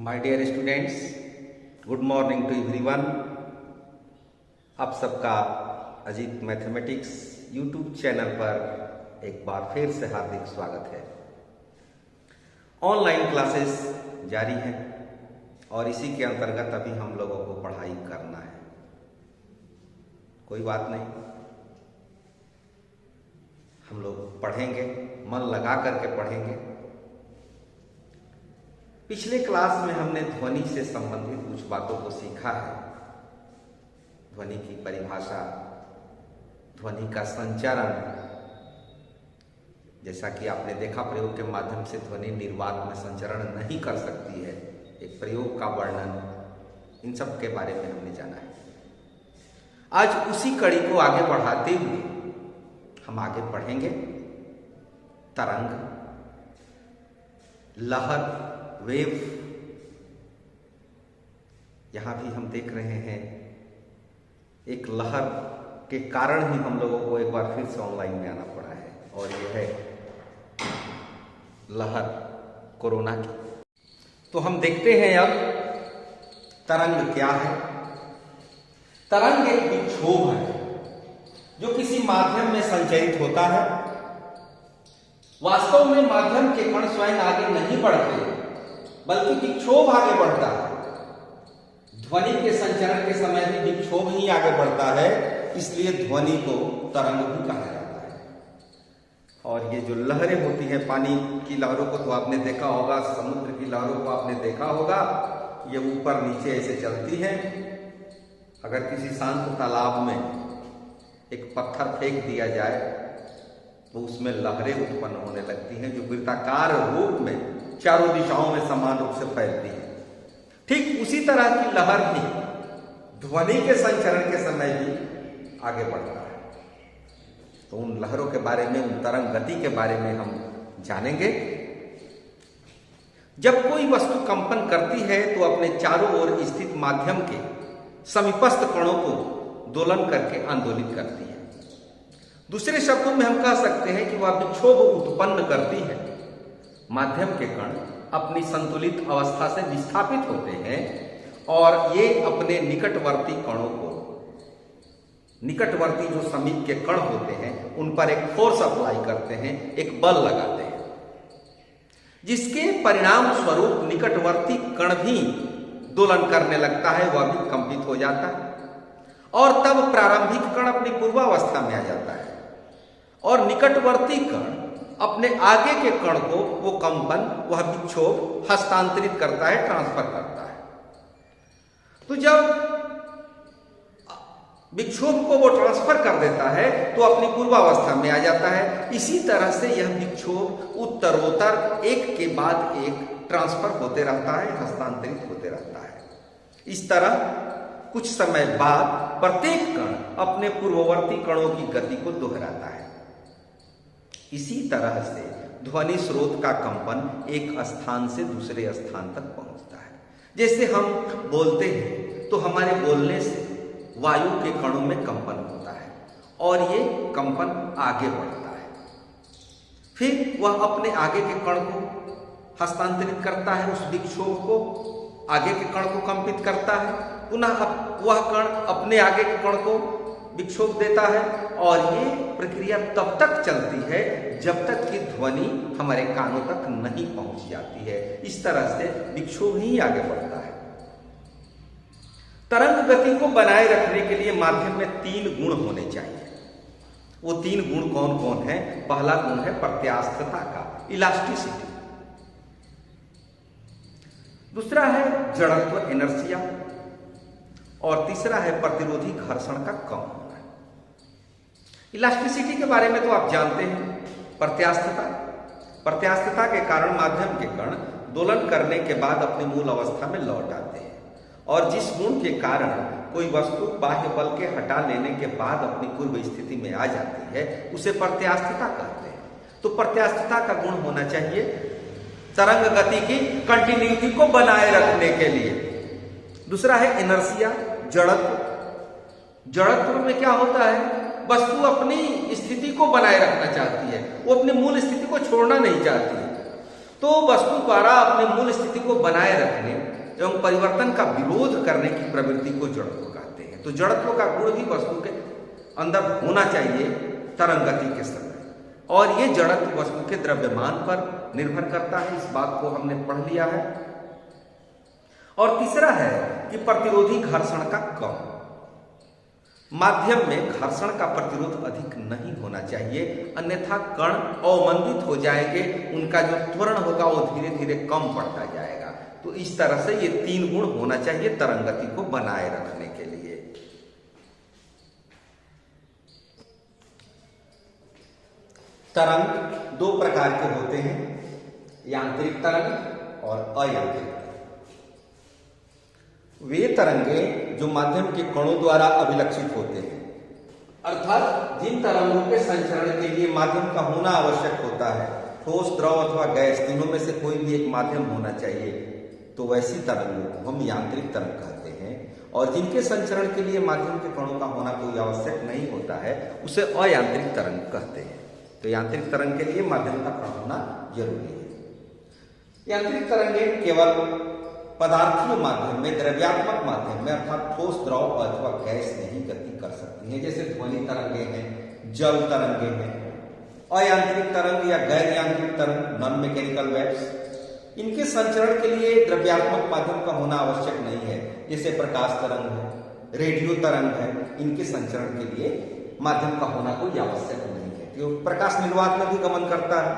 My dear students, good morning to everyone. आप सबका Ajit mathematics YouTube channel पर एक बार फिर से हार्दिक स्वागत है। ऑनलाइन क्लासेस जारी हैं और इसी के अंतर्गत अभी हम लोगों को पढ़ाई करना है। कोई बात नहीं, हम लोग पढ़ेंगे, मन लगा करके पढ़ेंगे। पिछले क्लास में हमने ध्वनि से संबंधित कुछ बातों को सीखा है। ध्वनि की परिभाषा, ध्वनि का संचरण, जैसा कि आपने देखा प्रयोग के माध्यम से ध्वनि निर्वात में संचरण नहीं कर सकती है, एक प्रयोग का वर्णन, इन सब के बारे में हमने जाना है। आज उसी कड़ी को आगे बढ़ाते हुए हम आगे पढ़ेंगे तरंग, लहर, वेव। यहां भी हम देख रहे हैं एक लहर के कारण ही हम लोगों को एक बार फिर से ऑनलाइन में आना पड़ा है, और यह है लहर कोरोना की। तो हम देखते हैं अब तरंग क्या है। तरंग एक विक्षोभ है जो किसी माध्यम में संचरित होता है। वास्तव में माध्यम के कण स्वयं आगे नहीं बढ़ते, बल्कि विक्षोभ आगे बढ़ता है। ध्वनि के संचरण के समय भी विक्षोभ ही आगे बढ़ता है, इसलिए ध्वनि को तरंग भी कहा जाता है। और ये जो लहरें होती हैं, पानी की लहरों को तो आपने देखा होगा, समुद्र की लहरों को आपने देखा होगा, ये ऊपर नीचे ऐसे चलती हैं। अगर किसी शांत तालाब में एक पत्थर फेंक दिया जाए तो उसमें लहरें उत्पन्न होने लगती हैं, जो वृत्ताकार रूप में चारों दिशाओं में समान रूप से फैलती है। ठीक उसी तरह की लहर भी ध्वनि के संचरण के समय भी आगे बढ़ता है। तो उन लहरों के बारे में, उन तरंग गति के बारे में हम जानेंगे। जब कोई वस्तु कंपन करती है तो अपने चारों ओर स्थित माध्यम के समीपस्थ कणों को दोलन करके आंदोलित करती है। दूसरे शब्दों में हम कह सकते हैं कि वह विक्षोभ उत्पन्न करती है। माध्यम के कण अपनी संतुलित अवस्था से विस्थापित होते हैं और ये अपने निकटवर्ती कणों को, निकटवर्ती जो समीप के कण होते हैं, उन पर एक फोर्स अप्लाई करते हैं, एक बल लगाते हैं, जिसके परिणाम स्वरूप निकटवर्ती कण भी दोलन करने लगता है, वह भी कंपित हो जाता है, और तब प्रारंभिक कण अपनी पूर्वावस्था में आ जाता है और निकटवर्ती कण अपने आगे के कण को वो कंपन, वह विक्षोभ हस्तांतरित करता है, ट्रांसफर करता है। तो जब विक्षोभ को वो ट्रांसफर कर देता है तो अपनी पूर्वावस्था में आ जाता है। इसी तरह से यह विक्षोभ उत्तरोत्तर एक के बाद एक ट्रांसफर होते रहता है, हस्तांतरित होते रहता है। इस तरह कुछ समय बाद प्रत्येक कण अपने पूर्ववर्ती कणों की गति को दोहराता है। इसी तरह से ध्वनि स्रोत का कंपन एक स्थान से दूसरे स्थान तक पहुंचता है। जैसे हम बोलते हैं तो हमारे बोलने से वायु के कणों में कंपन होता है और ये कंपन आगे बढ़ता है। फिर वह अपने आगे के कण को हस्तांतरित करता है, उस विक्षोभ को आगे के कण को कंपित करता है, पुनः वह कण अपने आगे के कण को विक्षोभ देता है, और ये प्रक्रिया तब तक चलती है जब तक कि ध्वनि हमारे कानों तक नहीं पहुंच जाती है। इस तरह से विक्षोभ ही आगे बढ़ता है। तरंग गति को बनाए रखने के लिए माध्यम में 3 गुण होने चाहिए। वो 3 गुण कौन कौन है? पहला गुण है प्रत्यास्थता का, इलास्टिसिटी। दूसरा है जड़त्व, इनर्शिया, और तीसरा है प्रतिरोधी घर्षण का कम होना। इलास्टिसिटी के बारे में तो आप जानते हैं। प्रत्यास्थता, प्रत्यास्थता के कारण माध्यम के कण दोलन करने के बाद अपनी मूल अवस्था में लौट आते हैं, और जिस गुण के कारण कोई वस्तु बाह्य बल के हटा लेने के बाद अपनी पूर्व स्थिति में आ जाती है, उसे प्रत्यास्थता कहते हैं। तो प्रत्यास्थता का गुण होना चाहिए तरंग गति की कंटिन्यूटी को बनाए रखने के लिए। दूसरा है इनर्शिया, जड़त्व। जड़त्व में क्या होता है? वस्तु अपनी स्थिति को बनाए रखना चाहती है, वो अपनी मूल स्थिति को छोड़ना नहीं चाहती है। तो वस्तु द्वारा अपने मूल स्थिति को बनाए रखने एवं परिवर्तन का विरोध करने की प्रवृत्ति को जड़त्व कहते हैं। तो जड़त्व का गुण भी वस्तु के अंदर होना चाहिए तरंग गति के समय, और ये जड़त्व वस्तु के द्रव्यमान पर निर्भर करता है। इस बात को हमने पढ़ लिया है। और तीसरा है कि प्रतिरोधी घर्षण का कम। माध्यम में घर्षण का प्रतिरोध अधिक नहीं होना चाहिए, अन्यथा कण अवमंदित हो जाएंगे, उनका जो त्वरण होगा वो धीरे धीरे कम पड़ता जाएगा। तो इस तरह से ये 3 गुण होना चाहिए तरंग गति को बनाए रखने के लिए। तरंग 2 प्रकार के होते हैं, यांत्रिक तरंग और अयांत्रिक तरंग। वे तरंगे जो माध्यम के कणों द्वारा अभिलक्षित होते हैं, अर्थात जिन तरंगों के संचरण के लिए माध्यम का होना आवश्यक होता है, ठोस, द्रव अथवा गैस, तीनों में से कोई भी एक माध्यम होना चाहिए, तो वैसी तरंगों को हम यांत्रिक तरंग कहते हैं। और जिनके संचरण के लिए माध्यम के कणों का होना कोई आवश्यक नहीं होता है, उसे अयांत्रिक तरंग कहते हैं। तो यांत्रिक तरंग के लिए माध्यम का कण होना जरूरी है। यांत्रिक तरंगे केवल पदार्थीय माध्यम में, द्रव्यात्मक माध्यम में अर्थात ठोस, द्रव अथवा गैस में ही गति कर सकती हैं, जैसे ध्वनि तरंगे हैं, जल तरंगे हैं। अयांत्रिक तरंग या गैर यांत्रिक तरंग, नॉन मैकेनिकल वेव्स, इनके संचरण के लिए द्रव्यात्मक माध्यम का होना आवश्यक नहीं है, जैसे प्रकाश तरंग है, रेडियो तरंग है। इनके संचरण के लिए माध्यम का होना कोई आवश्यक नहीं है, तो प्रकाश निर्वात में भी गमन करता है,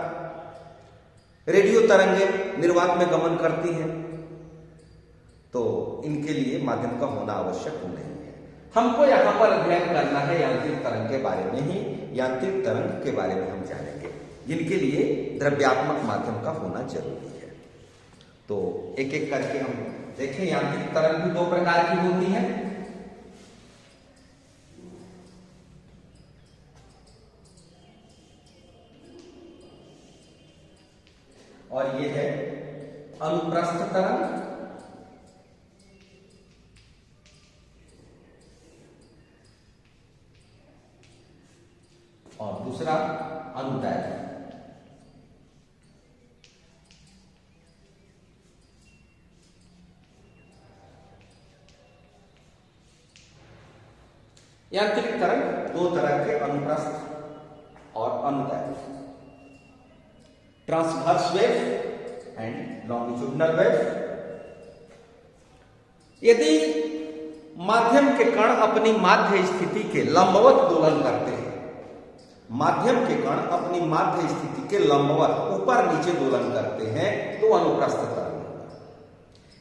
रेडियो तरंगे निर्वात में गमन करती हैं, तो इनके लिए माध्यम का होना आवश्यक नहीं है। हमको यहाँ पर अध्ययन करना है यांत्रिक तरंग के बारे में ही, यांत्रिक तरंग के बारे में हम जानेंगे, जिनके लिए द्रव्यात्मक माध्यम का होना जरूरी है। तो एक एक करके हम देखें। यांत्रिक तरंग भी 2 प्रकार की होती है। और ये है अनुप्रस्थ तरंग और दूसरा अनुदैर्घ्य। यांत्रिक तरंग 2 तरह के, अनुप्रस्थ और अनुदैर्घ्य, transverse wave and longitudinal wave. यदि माध्यम के कण अपनी माध्य स्थिति के लंबवत दोलन करते हैं, माध्यम के कण अपनी माध्य स्थिति के लंबवत ऊपर नीचे दोलन करते हैं, तो अनुप्रस्थ तरंग होगा।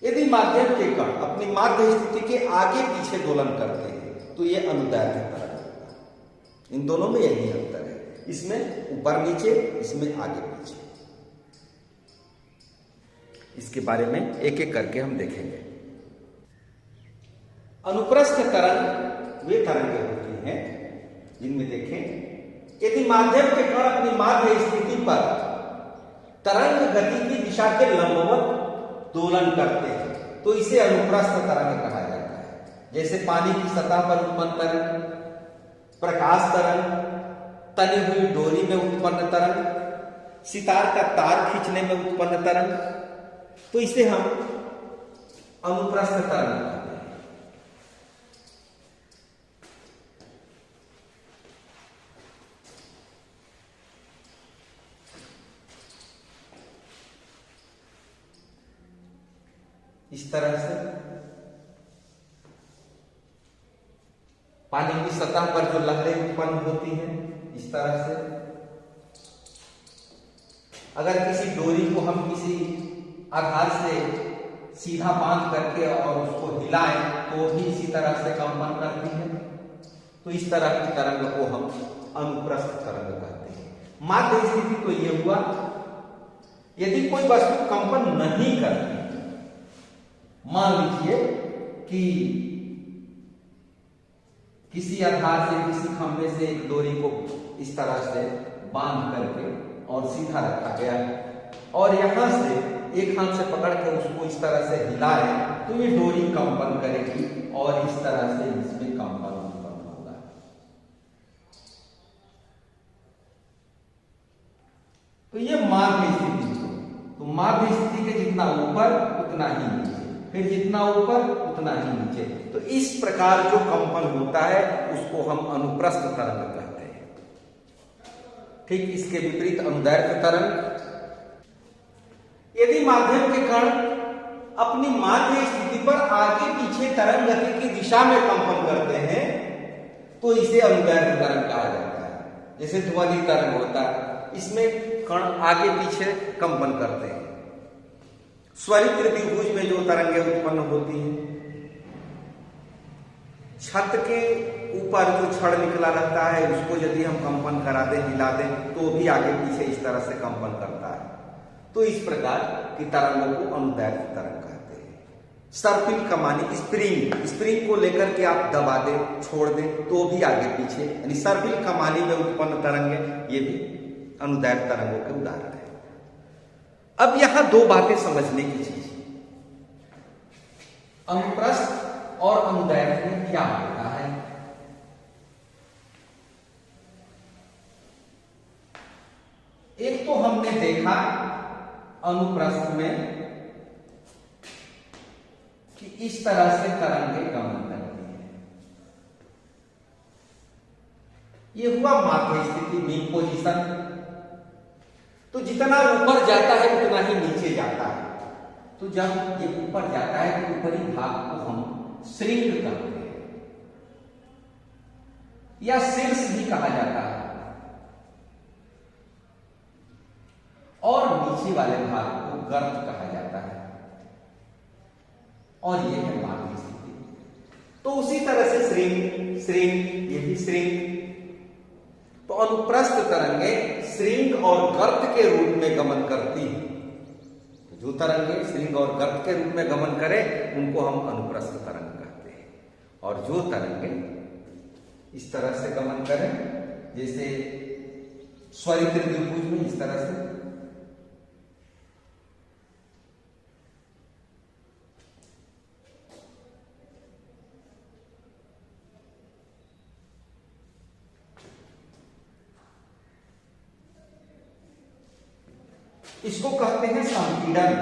यदि माध्यम के कण अपनी माध्य स्थिति के आगे पीछे दोलन करते हैं, तो ये अनुदैर्घ्य तरंग होगा। इन दोनों में यही अंतर है, इसमें ऊपर नीचे, इसमें आगे पीछे। इसके बारे में एक एक करके हम देखेंगे। अनुप्रस्थ तरंग वे तरंगें होती हैं जिनमें देखें, यदि माध्यम के कण अपनी माध्य स्थिति पर तरंग गति की दिशा के लंबवत दोलन करते हैं, तो इसे अनुप्रस्थ तरंग कहा जाता है। जैसे पानी की सतह पर उत्पन्न तरंग, प्रकाश तरंग, तनी हुई डोरी में उत्पन्न तरंग, सितार का तार खींचने में उत्पन्न तरंग, तो इसे हम अनुप्रस्थ तरंग कहते हैं। इस तरह से पानी की सतह पर जो लहरें उत्पन्न होती हैं, इस तरह से अगर किसी डोरी को हम किसी आधार से सीधा बांध करके और उसको हिलाएं, तो भी इसी तरह से कंपन करती है। तो इस तरह की तरंग को हम अनुप्रस्थ तरंग कहते हैं। माध्य स्थिति तो ये हुआ, यदि कोई वस्तु कंपन नहीं करती, मान लीजिए कि किसी आधार से, किसी खंभे से एक डोरी को इस तरह से बांध करके और सीधा रखा गया, और यहां से एक हाथ से पकड़ के उसको इस तरह से हिलाए, तो ये डोरी कंपन करेगी और इस तरह से इसमें कंपन उत्पन्न होगा। तो ये माध्य स्थिति। तो माध्य स्थिति के जितना ऊपर उतना ही नीचे, फिर जितना ऊपर उतना ही नीचे। तो इस प्रकार जो कंपन होता है उसको हम अनुप्रस्थ तरंग कहते हैं। ठीक इसके विपरीत अनुदैर्घ्य तरंग। यदि माध्यम के कण अपनी माध्य स्थिति पर आगे पीछे तरंग गति की दिशा में कंपन करते हैं तो इसे अनुदैर्घ्य तरंग कहा जाता है। जैसे ध्वनि तरंग होता है, इसमें कण आगे पीछे कंपन करते हैं। स्वरित्र द्विभुज में जो तरंगें उत्पन्न होती हैं, छत के ऊपर जो छड़ निकला रहता है उसको यदि हम कंपन करा दें, हिला दें, तो भी आगे पीछे इस तरह से कंपन करता है। तो इस प्रकार की तरंगों को अनुदैर्घ्य तरंग कहते हैं। सर्पिल कमानी, स्प्रिंग को लेकर के आप दबा दें, छोड़ दें तो भी आगे पीछे, यानी सर्पिल कमानी में उत्पन्न तरंगे ये भी अनुदैर्घ्य तरंगों के उदाहरण है। अब यहां दो बातें समझने की चीज, अनुप्रस्थ और अनुदैर्घ्य में क्या होता है। एक तो हमने देखा अनुप्रस्थ में कि इस तरह से तरंगें गमन करती हैं। ये हुआ माध्य स्थिति, मीन पोजीशन। तो जितना ऊपर जाता है उतना ही नीचे जाता है। तो जब ये ऊपर जाता है तो ऊपरी भाग को हम श्रृंग कहते हैं या शीर्ष भी कहा जाता है, और नीचे वाले भाग को गर्त कहा जाता है, और यह है माध्य स्थिति। तो उसी तरह से श्रृंग, ये भी श्रृंग। तो अनुप्रस्थ तरंगें श्रृंग और गर्त के रूप में गमन करती हैं। तो जो तरंगें श्रृंग और गर्त के रूप में गमन करें उनको हम अनुप्रस्थ तरंग कहते हैं। और जो तरंगें इस तरह से गमन करें, जैसे स्वरित्र द्विभुज में इस तरह से, इसको कहते हैं संपीड़न।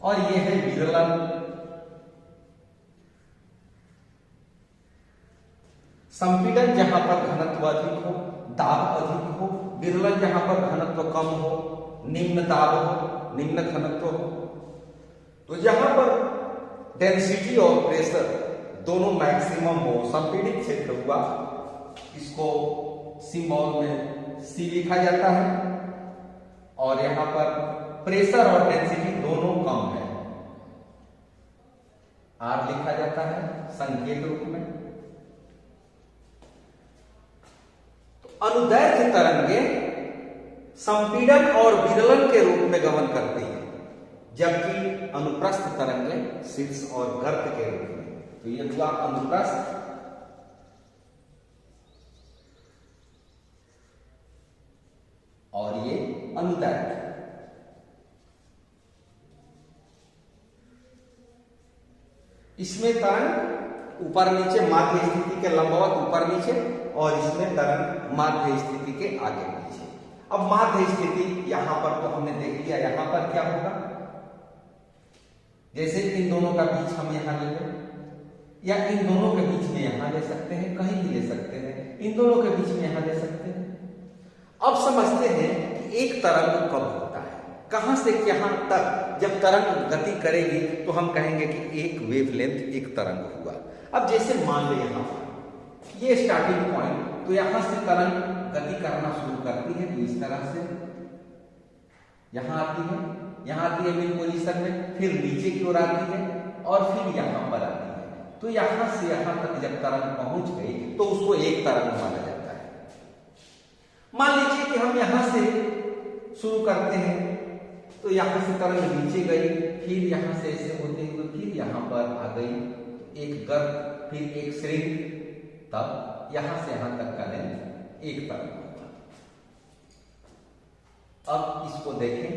और यह है विरलन। संपीड़न जहां पर घनत्व अधिक हो, दाब अधिक हो, विरलन जहां पर घनत्व कम हो, निम्न दाब हो, निम्न घनत्व हो। तो जहां पर डेंसिटी और प्रेशर दोनों मैक्सिमम हो, संपीड़ित क्षेत्र हुआ, इसको सिंबल में सी लिखा जाता है। और यहां पर प्रेशर और डेंसिटी दोनों कम है, आर लिखा जाता है संकेत रूप में। तो अनुदैर्घ्य तरंगें संपीड़न और विरलन के रूप में गमन करती है, जबकि अनुप्रस्थ तरंगें शीर्ष और गर्त के रूप में। तो यह हुआ अनुप्रस्थ, और ये अनुदैर्घ्य। इसमें तरंग ऊपर नीचे माध्य स्थिति के लंबवत ऊपर नीचे, और इसमें तरंग माध्य स्थिति के आगे पीछे। अब माध्य स्थिति यहां पर तो हमने देख लिया, यहां पर क्या होगा, जैसे इन दोनों का बीच हम यहां ले लें, या इन दोनों के बीच में यहां ले सकते हैं, कहीं भी ले सकते हैं, इन दोनों के बीच में यहां ले सकते हैं। अब समझते हैं कि एक तरंग कब होता है, कहां से कहां तक। जब तरंग गति करेगी तो हम कहेंगे कि एक वेवलेंथ, एक तरंग हुआ। अब जैसे मान लो यहां ये स्टार्टिंग पॉइंट, तो यहां से तरंग गति करना शुरू करती है, तो इस तरह से यहां आती है, यहां आती है मीन पोजीशन में, फिर नीचे की ओर आती है, और फिर यहां पर आती है। तो यहां से यहां तक जब तरंग पहुंच गई तो उसको एक तरंग माना जाता है। मान लीजिए कि हम यहां से शुरू करते हैं, तो यहां से तरंग नीचे गई, फिर यहां से ऐसे होते हुए फिर यहां पर आ गई, एक गर्त, फिर एक श्रृंग, तब यहां से यहां तक का लेंथ एक तरंग होगा। अब इसको देखें,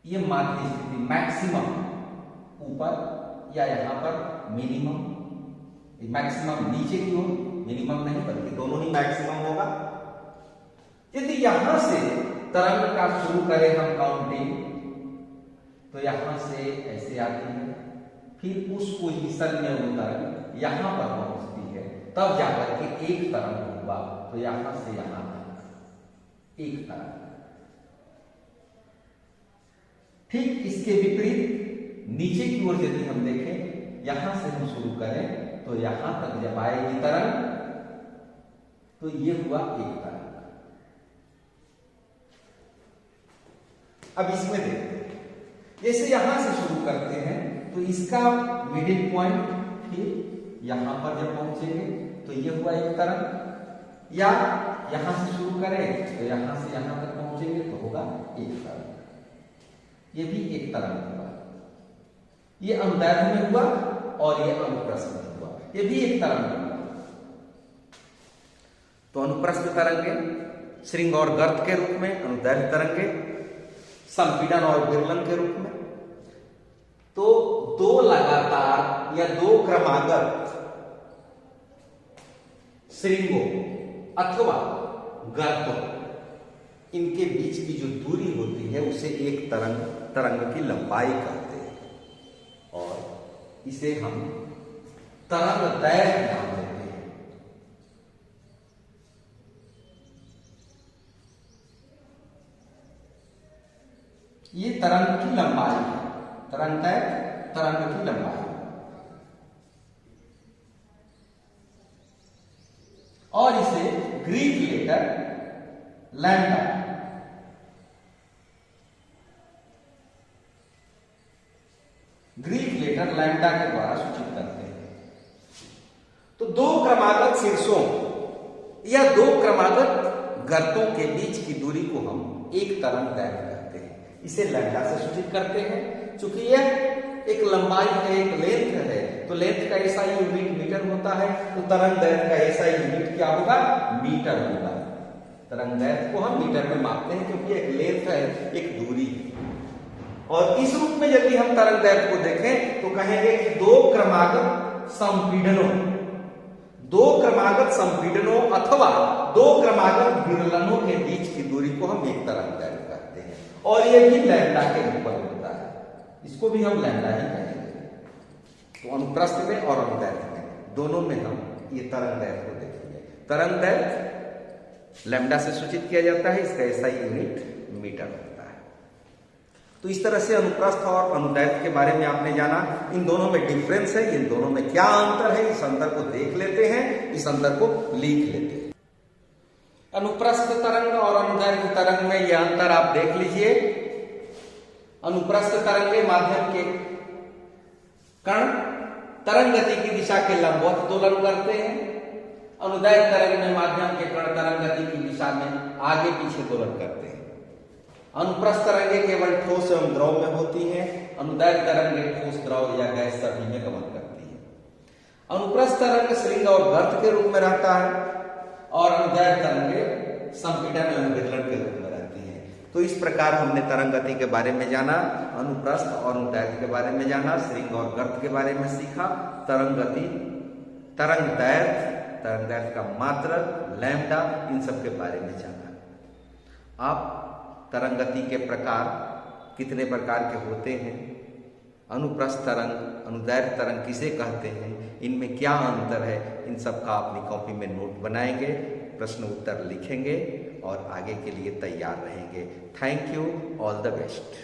ये माध्य स्थिति मैक्सिमम ऊपर, या यहां पर मिनिमम, मैक्सिमम नीचे की ओर, मिनिमम नहीं बल्कि दोनों ही मैक्सिमम होगा। यदि यहां से तरंग का शुरू करें हम काउंटिंग, तो यहां से ऐसे आती है, फिर उस पोजीशन में वो तरंग यहां पर पहुंचती है, तब जाकर के एक तरंग होगा। तो यहां से यहां तक एक तरंग। ठीक इसके विपरीत नीचे की ओर यदि हम देखें, यहां से हम शुरू करें तो यहां तक जब आएगी तरंग, तो ये हुआ एक तरंग। अब इसमें देखते हैं, जैसे यहां से शुरू करते हैं तो इसका मिडिल पॉइंट फिर यहां पर जब पहुंचेंगे तो ये हुआ एक तरंग, या यहां से शुरू करें तो यहां से यहां तक पहुंचेंगे तो होगा एक तरंग। ये भी एक तरंग हुआ। ये अनुदैर्ध्य में हुआ और ये अनुप्रस्थ में हुआ, ये भी एक तरंग हुआ। तो अनुप्रस्थ तरंगे श्रृंग और गर्त के रूप में, अनुदैर्ध्य तरंगे संपीड़न और विरलन के रूप में। तो दो लगातार या दो क्रमागत श्रृंगों अथवा गर्तों, इनके बीच की जो दूरी होती है उसे एक तरंग की लंबाई कहते हैं, और इसे हम तरंगदैर्घ्य नाम देते हैं। ये तरंग की लंबाई है, तरंग की लंबाई। और इसे Greek letter lambda, Greek letter lambda के द्वारा सूचित करते हैं। तो दो क्रमागत शीर्षों या दो क्रमागत गर्तों के बीच की दूरी को हम एक तरंगदैर्घ्य कहते हैं, इसे लैम्डा से सूचित करते हैं। चूंकि यह एक लंबाई है, एक लेंथ है, तो लेंथ का ऐसा यूनिट मीटर होता है, तो तरंगदैर्घ्य का ऐसा यूनिट क्या होगा, मीटर होगा। तरंगदैर्घ्य को हम मीटर में मापते हैं क्योंकि एक लेंथ है, एक दूरी है। और इस रूप में यदि हम तरंगदैर्घ्य को देखें तो कहेंगे कि दो क्रमागत संपीड़नों अथवा दो क्रमागत विरलनों के बीच की दूरी को हम एक तरंगदैर्घ्य कहते हैं, और यह भी लैम्डा के ऊपर होता है, इसको भी हम लैम्डा ही कहेंगे। तो अनुप्रस्थ में और अनुदैर्घ्य में दोनों में हम ये तरंगदैर्घ्य को देखेंगे। तरंगदैर्घ्य लैम्डा से सूचित किया जाता है, इसका एसआई यूनिट मीटर होता है। तो इस तरह से अनुप्रस्थ और अनुदैर्घ्य के बारे में आपने जाना। इन दोनों में डिफरेंस है, इन दोनों में क्या अंतर है, इस अंतर को देख लेते हैं, इस अंतर को लिख लेते हैं। अनुप्रस्थ तरंग और अनुदैर्घ्य तरंग में यह अंतर आप देख लीजिए। अनुप्रस्थ तरंग के माध्यम के कण तरंग गति की दिशा के लंबवत दोलन करते हैं। अनुदैर्घ्य तरंग में माध्यम के कण तरंग गति की दिशा में आगे पीछे दोलन करते हैं। अनुप्रस्थ तरंगे केवल ठोस एवं द्रव में होती हैं, अनुदैर्घ्य तरंगे ठोस, द्रव या गैस सभी में गमन करती है। अनुप्रस्थ तरंग श्रृंग और गर्त के रूप में रहता है, और अनुदैर्घ्य तरंगे संपीड़न एवं विरलन के रूप में रहती हैं। तो इस प्रकार हमने तरंग गति के बारे में जाना, अनुप्रस्थ और अनुदैर्घ्य के बारे में जाना, श्रृंग और गर्त के बारे में सीखा, तरंग गति, तरंगदैर्घ्य का मात्रक, लैम्डा, इन सब के बारे में जाना। आप तरंग गति के प्रकार कितने प्रकार के होते हैं, अनुप्रस्थ तरंग, अनुदैर्घ्य तरंग किसे कहते हैं, इनमें क्या अंतर है, इन सब का अपनी कॉपी में नोट बनाएंगे, प्रश्न उत्तर लिखेंगे और आगे के लिए तैयार रहेंगे। Thank you, all the best.